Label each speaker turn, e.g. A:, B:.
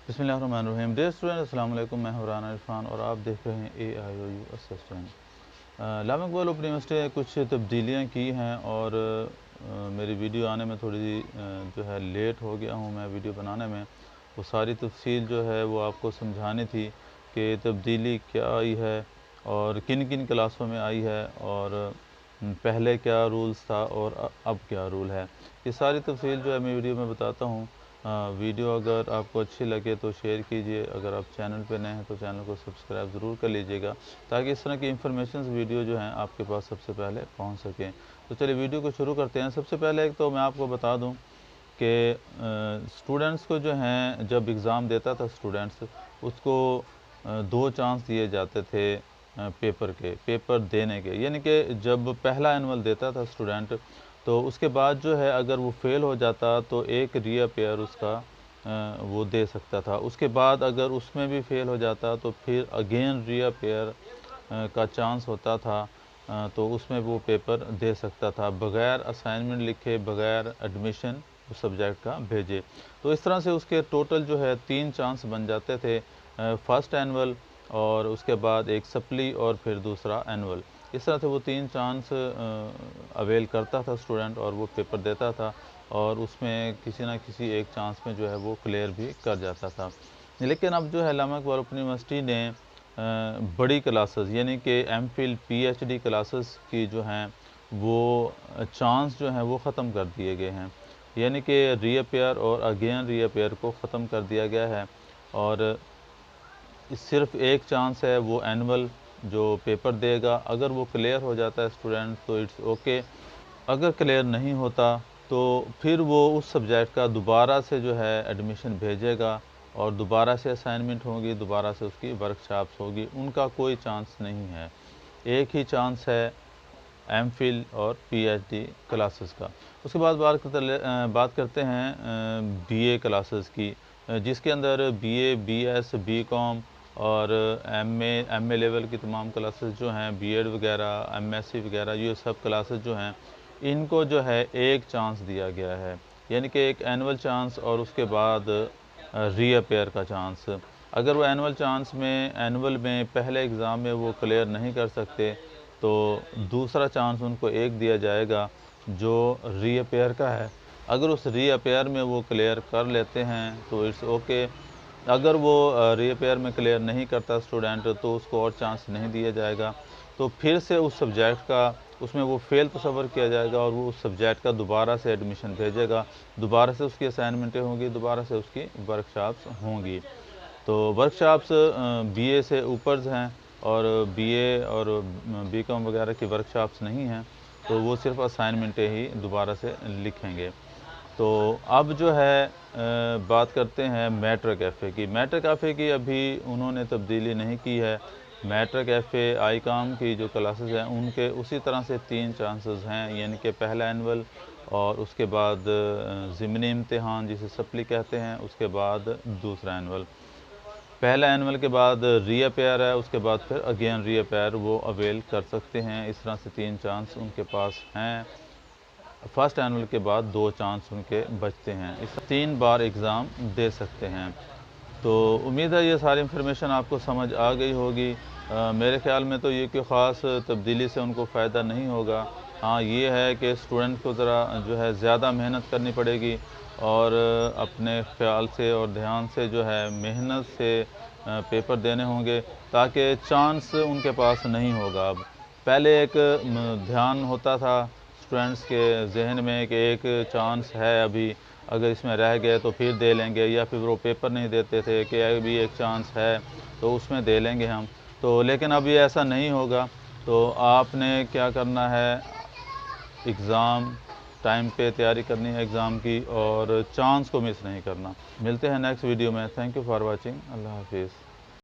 A: बिस्मिल्लाहिर्रहमानिर्रहीम। Dear student, अस्सलाम वालेकुम। मैं हूं राना इरफान और आप देख रहे हैं AIOU assistant. Islamic world open university ने कुछ तब्दीलियां की हैं और मेरी वीडियो आने में थोड़ी जो है लेट हो गया हूं मैं वीडियो बनाने में। वो सारी तफसील जो है वो आपको समझानी थी कि तब्दीली क्या आई है और किन किन क्लासों में आई है और पहले क्या रूल्स था और अब क्या रूल है। ये सारी तफसील जो है मैं वीडियो में बताता हूँ। वीडियो अगर आपको अच्छी लगे तो शेयर कीजिए। अगर आप चैनल पे नए हैं तो चैनल को सब्सक्राइब ज़रूर कर लीजिएगा ताकि इस तरह की इंफॉर्मेशन वीडियो जो हैं आपके पास सबसे पहले पहुंच सकें। तो चलिए वीडियो को शुरू करते हैं। सबसे पहले एक तो मैं आपको बता दूं कि स्टूडेंट्स को जो हैं जब एग्ज़ाम देता था स्टूडेंट्स उसको 2 चांस दिए जाते थे पेपर देने के। यानी कि जब पहला एनुअल देता था स्टूडेंट तो उसके बाद जो है अगर वो फेल हो जाता तो एक रीअपेयर उसका वो दे सकता था। उसके बाद अगर उसमें भी फेल हो जाता तो फिर अगेन रीअपेयर का चांस होता था। तो उसमें वो पेपर दे सकता था बग़ैर असाइनमेंट लिखे, बग़ैर एडमिशन उस सब्जेक्ट का भेजे। तो इस तरह से उसके टोटल जो है 3 चांस बन जाते थे, फर्स्ट एनुअल और उसके बाद एक सप्ली और फिर दूसरा एनुअल। इस तरह से वो 3 चांस अवेल करता था स्टूडेंट और वो पेपर देता था और उसमें किसी न किसी एक चांस में जो है वो क्लियर भी कर जाता था। लेकिन अब जो है इस्लामिक वर्ल्ड ओपन यूनिवर्सिटी ने बड़ी क्लासेस यानी कि एमफिल PhD क्लासेस की जो हैं वो चांस जो हैं वो ख़त्म कर दिए गए हैं। यानी कि रीअपेयर और अगेन रीअपेयर को ख़त्म कर दिया गया है और सिर्फ एक चांस है वो एनुअल जो पेपर देगा। अगर वो क्लियर हो जाता है स्टूडेंट तो इट्स ओके, अगर क्लियर नहीं होता तो फिर वो उस सब्जेक्ट का दोबारा से जो है एडमिशन भेजेगा और दोबारा से असाइनमेंट होगी, दोबारा से उसकी वर्कशॉप्स होगी। उनका कोई चांस नहीं है, एक ही चांस है एमफिल और PhD क्लासेस का। उसके बाद बात करते हैं BA क्लासेस की, जिसके अंदर BA, BS, BCom और MA लेवल की तमाम क्लासेस जो हैं, B.Ed वगैरह, MSc वगैरह, ये सब क्लासेस जो हैं इनको जो है एक चांस दिया गया है। यानी कि एक एनुअल चांस और उसके बाद रीअपेयर का चांस। अगर वो एनुअल में पहले एग्ज़ाम में वो क्लियर नहीं कर सकते तो दूसरा चांस उनको एक दिया जाएगा जो रीअपेयर का है। अगर उस रीअपेयर में वो क्लियर कर लेते हैं तो इट्स ओके। अगर वो रीअपेयर में क्लियर नहीं करता स्टूडेंट तो उसको और चांस नहीं दिया जाएगा। तो फिर से उस सब्जेक्ट का उसमें वो फेल तस्वर किया जाएगा और वो उस सब्जेक्ट का दोबारा से एडमिशन भेजेगा, दोबारा से उसकी असाइनमेंटें होंगी, दोबारा से उसकी वर्कशॉप्स होंगी। तो वर्कशॉप्स BA से ऊपर हैं और BA और BCom वगैरह की वर्कशॉप्स नहीं हैं, तो वो सिर्फ असाइनमेंटें ही दोबारा से लिखेंगे। तो अब जो है बात करते हैं मैटर कैफ़े की। मैटर कैफ़े की अभी उन्होंने तब्दीली नहीं की है। मैटर कैफ़े ICOM की जो क्लासेस हैं उनके उसी तरह से 3 चांसेस हैं, यानी कि पहला एनुअल और उसके बाद ज़िमनी इम्तिहान जिसे सप्ली कहते हैं, उसके बाद दूसरा एनुअल। पहला एनुअल के बाद रीअपेयर है, उसके बाद फिर अगेन रीअपेयर वो अवेल कर सकते हैं। इस तरह से 3 चांस उनके पास हैं। फर्स्ट एनुअल के बाद 2 चांस उनके बचते हैं। इस 3 बार एग्ज़ाम दे सकते हैं। तो उम्मीद है ये सारी इन्फॉर्मेशन आपको समझ आ गई होगी। मेरे ख़्याल में तो ये कोई ख़ास तब्दीली से उनको फ़ायदा नहीं होगा। हाँ, ये है कि स्टूडेंट को ज़रा जो है ज़्यादा मेहनत करनी पड़ेगी और अपने ख़्याल से और ध्यान से जो है मेहनत से पेपर देने होंगे ताकि चांस उनके पास नहीं होगा। अब पहले एक ध्यान होता था स्टूडेंट्स के जहन में कि एक चांस है अभी, अगर इसमें रह गए तो फिर दे लेंगे, या फिर वो पेपर नहीं देते थे कि अभी एक चांस है तो उसमें दे लेंगे हम। तो लेकिन अब ये ऐसा नहीं होगा। तो आपने क्या करना है, एग्ज़ाम टाइम पे तैयारी करनी है एग्ज़ाम की और चांस को मिस नहीं करना। मिलते हैं नेक्स्ट वीडियो में। Thank you for watching. अल्लाह हाफिज़।